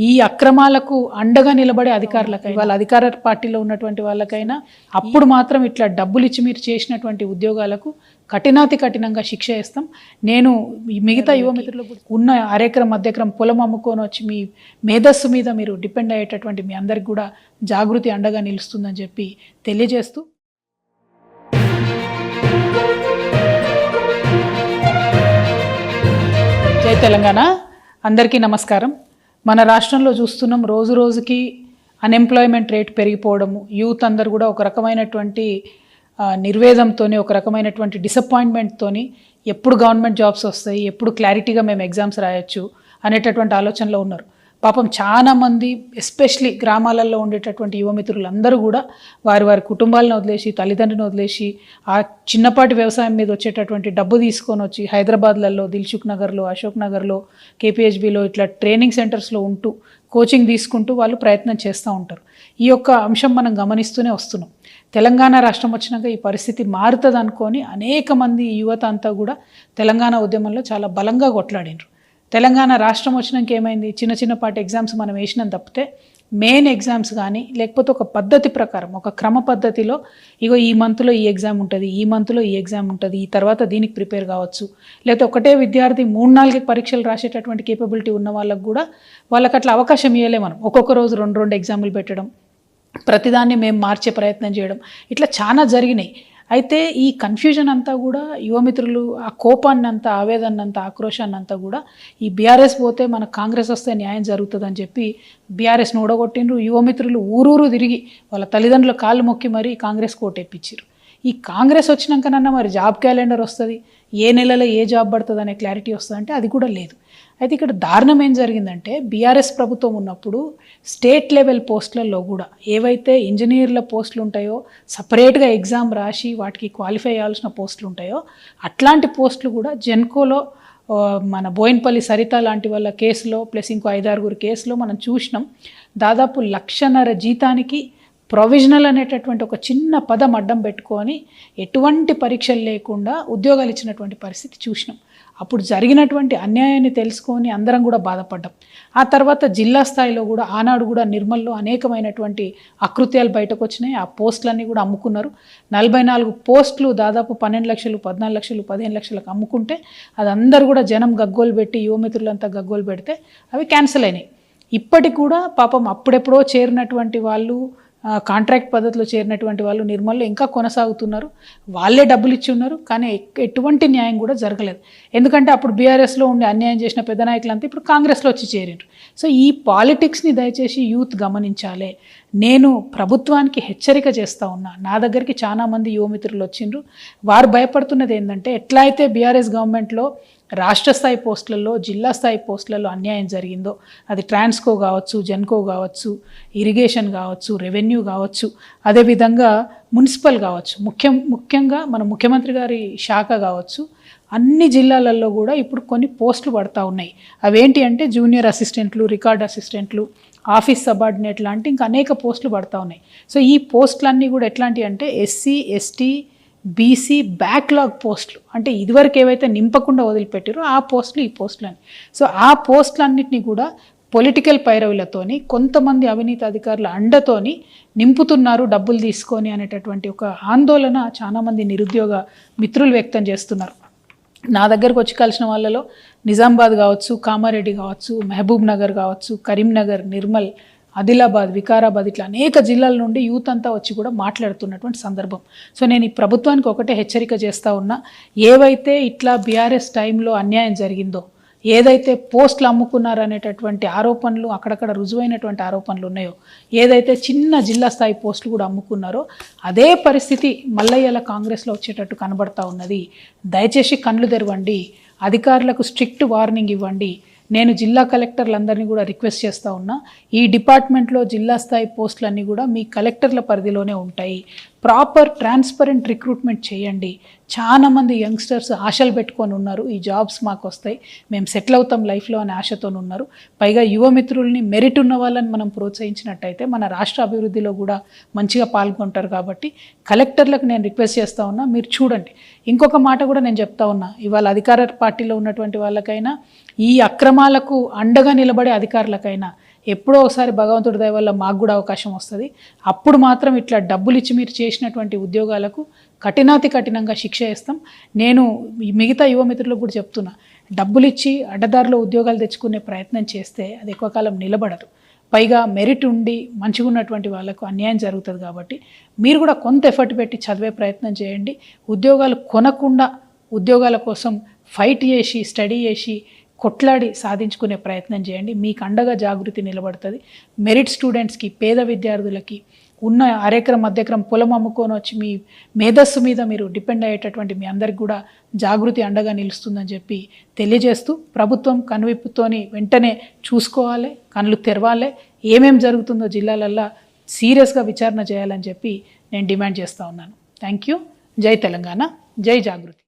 ఈ అక్రమాలకు అండగా నిలబడే అధికారులకైనా వాళ్ళ అధికార పార్టీలో ఉన్నటువంటి వాళ్ళకైనా అప్పుడు మాత్రం ఇట్లా డబ్బులు ఇచ్చి మీరు చేసినటువంటి ఉద్యోగాలకు కఠినాతి కఠినంగా శిక్ష వేస్తాం. నేను మిగతా యువ మిత్రులకు ఉన్న అరెకరం మధ్యక్రమం పొలం అమ్ముకొని వచ్చి మీ మేధస్సు మీద మీరు డిపెండ్ అయ్యేటటువంటి మీ అందరికి కూడా జాగృతి అండగా నిలుస్తుందని చెప్పి తెలియజేస్తూ జై తెలంగాణ. అందరికీ నమస్కారం. మన రాష్ట్రంలో చూస్తున్నాం రోజు రోజుకి అన్ఎంప్లాయ్మెంట్ రేట్ పెరిగిపోవడము, యూత్ అందరు కూడా ఒక రకమైనటువంటి నిర్వేదంతోని ఒక రకమైనటువంటి డిసప్పాయింట్మెంట్తోని ఎప్పుడు గవర్నమెంట్ జాబ్స్ వస్తాయి, ఎప్పుడు క్లారిటీగా మేము ఎగ్జామ్స్ రాయొచ్చు అనేటటువంటి ఆలోచనలో ఉన్నారు. పాపం చాలామంది ఎస్పెషలీ గ్రామాలలో ఉండేటటువంటి యువమిత్రులు అందరూ కూడా వారి వారి కుటుంబాలను వదిలేసి తల్లిదండ్రులను వదిలేసి ఆ చిన్నపాటి వ్యవసాయం మీద వచ్చేటటువంటి డబ్బు తీసుకొని వచ్చి హైదరాబాద్లలో దిల్సుఖ్ నగర్లో, అశోక్ నగర్లో, కేపీహెచ్బిలో ఇట్లా ట్రైనింగ్ సెంటర్స్లో ఉంటూ కోచింగ్ తీసుకుంటూ వాళ్ళు ప్రయత్నం చేస్తూ ఉంటారు. ఈ యొక్క అంశం మనం గమనిస్తూనే వస్తున్నాం. తెలంగాణ రాష్ట్రం వచ్చినాక ఈ పరిస్థితి మారుతుంది అనుకొని అనేక మంది యువత అంతా కూడా తెలంగాణ ఉద్యమంలో చాలా బలంగా కొట్లాడినారు. తెలంగాణ రాష్ట్రం వచ్చినాక ఏమైంది, చిన్న చిన్నపాటి ఎగ్జామ్స్ మనం వేసినాం తప్పితే మెయిన్ ఎగ్జామ్స్ కానీ లేకపోతే ఒక పద్ధతి ప్రకారం ఒక క్రమ పద్ధతిలో ఇగో ఈ మంత్లో ఈ ఎగ్జామ్ ఉంటుంది, ఈ మంత్లో ఈ ఎగ్జామ్ ఉంటుంది, ఈ తర్వాత దీనికి ప్రిపేర్ కావచ్చు, లేకపోతే ఒకటే విద్యార్థి 3-4 పరీక్షలు రాసేటటువంటి కేపబిలిటీ ఉన్న వాళ్ళకు కూడా వాళ్ళకి అట్లా అవకాశం ఇవ్వలే. మనం ఒక్కొక్క రోజు 2 ఎగ్జాములు పెట్టడం, ప్రతిదాన్ని మేము మార్చే ప్రయత్నం చేయడం, ఇట్లా చాలా జరిగినాయి. అయితే ఈ కన్ఫ్యూజన్ అంతా కూడా యువమిత్రులు ఆ కోపాన్ని అంతా, ఆవేదన అంతా, ఆక్రోశాన్ని అంతా కూడా ఈ బీఆర్ఎస్ పోతే మన కాంగ్రెస్ వస్తే న్యాయం జరుగుతుందని చెప్పి బీఆర్ఎస్ను ఓడగొట్టిండ్రు. యువమిత్రులు ఊరూరు తిరిగి వాళ్ళ తల్లిదండ్రుల కాళ్ళు మొక్కి మరీ కాంగ్రెస్ కోటెప్పించారు. ఈ కాంగ్రెస్ వచ్చినాకనన్నా మరి జాబ్ క్యాలెండర్ వస్తుంది, ఏ నెలలో ఏ జాబ్ పడుతుంది అనే క్లారిటీ వస్తుందంటే అది కూడా లేదు. అయితే ఇక్కడ దారుణం ఏం జరిగిందంటే బీఆర్ఎస్ ప్రభుత్వం ఉన్నప్పుడు స్టేట్ లెవెల్ పోస్టులలో కూడా ఏవైతే ఇంజనీర్ల పోస్టులు ఉంటాయో, సపరేట్గా ఎగ్జామ్ రాసి వాటికి క్వాలిఫై అయ్యాల్సిన పోస్టులు ఉంటాయో అట్లాంటి పోస్టులు కూడా జెన్కోలో మన బోయిన్పల్లి సరిత లాంటి వాళ్ళ కేసులో ప్లస్ ఇంకో 5-6 కేసులో మనం చూసినాం. దాదాపు 1,50,000 జీతానికి ప్రొవిజనల్ అనేటటువంటి ఒక చిన్న పదం అడ్డం పెట్టుకొని ఎటువంటి పరీక్షలు లేకుండా ఉద్యోగాలు ఇచ్చినటువంటి పరిస్థితి చూసినాం. అప్పుడు జరిగినటువంటి అన్యాయాన్ని తెలుసుకొని అందరం కూడా బాధపడ్డాం. ఆ తర్వాత జిల్లా స్థాయిలో కూడా ఆనాడు కూడా నిర్మల్లో అనేకమైనటువంటి అకృత్యాలు బయటకు వచ్చినాయి. ఆ పోస్టులన్నీ కూడా అమ్ముకున్నారు. 44 పోస్టులు దాదాపు 12 లక్షలు, 14 లక్షలు, 15 లక్షలకు అమ్ముకుంటే అది అందరూ కూడా జనం గగ్గోలు పెట్టి యువమిత్రులంతా గగ్గోలు పెడితే అవి క్యాన్సిల్ అయినాయి. ఇప్పటికి కూడా పాపం అప్పుడెప్పుడో చేరినటువంటి వాళ్ళు, కాంట్రాక్ట్ పద్ధతిలో చేరినటువంటి వాళ్ళు నిర్మల్లో ఇంకా కొనసాగుతున్నారు. వాళ్ళే డబ్బులు ఇచ్చి ఉన్నారు, కానీ ఎటువంటి న్యాయం కూడా జరగలేదు. ఎందుకంటే అప్పుడు బీఆర్ఎస్లో ఉండి అన్యాయం చేసిన పెద్ద నాయకులంతా ఇప్పుడు కాంగ్రెస్లో వచ్చి చేరిండ్రు. సో ఈ పాలిటిక్స్ని దయచేసి యూత్ గమనించాలి. నేను ప్రభుత్వానికి హెచ్చరిక చేస్తూ ఉన్నా. నా దగ్గరికి చాలామంది యువమిత్రులు వచ్చిండ్రు. వారు భయపడుతున్నది ఏంటంటే ఎట్లా అయితే బీఆర్ఎస్ గవర్నమెంట్లో రాష్ట్ర స్థాయి పోస్టులలో, జిల్లా స్థాయి పోస్టులలో అన్యాయం జరిగిందో, అది ట్రాన్స్కో కావచ్చు, జెన్కో కావచ్చు, ఇరిగేషన్ కావచ్చు, రెవెన్యూ కావచ్చు, అదేవిధంగా మున్సిపల్ కావచ్చు, ముఖ్యంగా మన ముఖ్యమంత్రి గారి శాఖ కావచ్చు, అన్ని జిల్లాలలో కూడా ఇప్పుడు కొన్ని పోస్టులు పడతా ఉన్నాయి. అవేంటి అంటే జూనియర్ అసిస్టెంట్లు, రికార్డ్ అసిస్టెంట్లు, ఆఫీస్ సబార్డినేట్ లాంటి ఇంకా అనేక పోస్టులు పడతా ఉన్నాయి. సో ఈ పోస్టులన్నీ కూడా ఎట్లాంటివి అంటే ఎస్సీ, ఎస్టీ, బీసీ బ్యాక్లాగ్ పోస్టులు, అంటే ఇదివరకు ఏవైతే నింపకుండా వదిలిపెట్టారో ఆ పోస్టులు, ఈ పోస్టులు అని. సో ఆ పోస్టులన్నింటినీ కూడా పొలిటికల్ పైరవులతోని కొంతమంది అవినీతి అధికారుల అండతోని నింపుతున్నారు డబ్బులు తీసుకొని అనేటటువంటి ఒక ఆందోళన చాలామంది నిరుద్యోగ మిత్రులు వ్యక్తం చేస్తున్నారు. నా దగ్గరకు వచ్చి కలిసిన వాళ్ళలో నిజామాబాద్ కావచ్చు, కామారెడ్డి కావచ్చు, మహబూబ్ నగర్ కావచ్చు, కరీంనగర్, నిర్మల్, ఆదిలాబాద్, వికారాబాద్ ఇట్లా అనేక జిల్లాల నుండి యూత్ అంతా వచ్చి కూడా మాట్లాడుతున్నటువంటి సందర్భం. సో నేను ఈ ప్రభుత్వానికి ఒకటే హెచ్చరిక చేస్తూ ఉన్నా. ఏవైతే ఇట్లా బీఆర్ఎస్ టైంలో అన్యాయం జరిగిందో, ఏదైతే పోస్టులు అమ్ముకున్నారనేటటువంటి ఆరోపణలు, అక్కడక్కడ రుజువైనటువంటి ఆరోపణలు ఉన్నాయో, ఏదైతే చిన్న జిల్లా స్థాయి పోస్టులు కూడా అమ్ముకున్నారో అదే పరిస్థితి మల్లయ్యల కాంగ్రెస్లో వచ్చేటట్టు కనబడతా ఉన్నది. దయచేసి కళ్ళు తెరవండి, అధికారులకు స్ట్రిక్ట్ వార్నింగ్ ఇవ్వండి. నేను జిల్లా కలెక్టర్లందరినీ కూడా రిక్వెస్ట్ చేస్తూ ఉన్నా, ఈ డిపార్ట్మెంట్లో జిల్లా స్థాయి పోస్టులన్నీ కూడా మీ కలెక్టర్ల పరిధిలోనే ఉంటాయి. ప్రాపర్ ట్రాన్స్పరెంట్ రిక్రూట్మెంట్ చేయండి. చాలామంది యంగ్స్టర్స్ ఆశలు పెట్టుకొని ఉన్నారు, ఈ జాబ్స్ మాకు వస్తాయి, మేము సెటిల్ అవుతాం లైఫ్లో అనే ఆశతో ఉన్నారు. పైగా యువమిత్రుల్ని, మెరిట్ ఉన్న వాళ్ళని మనం ప్రోత్సహించినట్టయితే మన రాష్ట్ర అభివృద్ధిలో కూడా మంచిగా పాల్గొంటారు. కాబట్టి కలెక్టర్లకు నేను రిక్వెస్ట్ చేస్తూ ఉన్నా, మీరు చూడండి. ఇంకొక మాట కూడా నేను చెప్తా ఉన్నా, ఇవాళ అధికార పార్టీలో ఉన్నటువంటి వాళ్ళకైనా, ఈ అక్రమాలకు అండగా నిలబడే అధికారులకైనా ఎప్పుడో ఒకసారి భగవంతుడి దయ వల్ల మాకు కూడా అవకాశం వస్తుంది. అప్పుడు మాత్రం ఇట్లా డబ్బులు ఇచ్చి మీరు చేసినటువంటి ఉద్యోగాలకు కఠినాతి కఠినంగా శిక్ష వేస్తాం. నేను మిగతా యువమిత్రులకు కూడా చెప్తున్నా, డబ్బులు ఇచ్చి అడ్డదారిలో ఉద్యోగాలు తెచ్చుకునే ప్రయత్నం చేస్తే అది ఎక్కువ కాలం నిలబడదు. పైగా మెరిట్ ఉండి మంచిగా ఉన్నటువంటి వాళ్ళకు అన్యాయం జరుగుతుంది. కాబట్టి మీరు కూడా కొంత ఎఫర్ట్ పెట్టి చదివే ప్రయత్నం చేయండి. ఉద్యోగాలు కొనకుండా ఉద్యోగాల కోసం ఫైట్ చేసి స్టడీ చేసి కొట్లాడి సాధించుకునే ప్రయత్నం చేయండి. మీకు అండగా జాగృతి నిలబడుతుంది. మెరిట్ స్టూడెంట్స్కి, పేద విద్యార్థులకి ఉన్న అరెకరం అద్దెకరం పొలం అమ్ముకొని వచ్చి మీ మేధస్సు మీద మీరు డిపెండ్ అయ్యేటటువంటి మీ అందరికి కూడా జాగృతి అండగా నిలుస్తుందని చెప్పి తెలియజేస్తూ, ప్రభుత్వం కనువిప్పుతోని వెంటనే చూసుకోవాలి, కళ్ళు తెరవాలి, ఏమేం జరుగుతుందో జిల్లాలల్లో సీరియస్గా విచారణ చేయాలని చెప్పి నేను డిమాండ్ చేస్తూ ఉన్నాను. Thank you. జై తెలంగాణ, జై జాగృతి.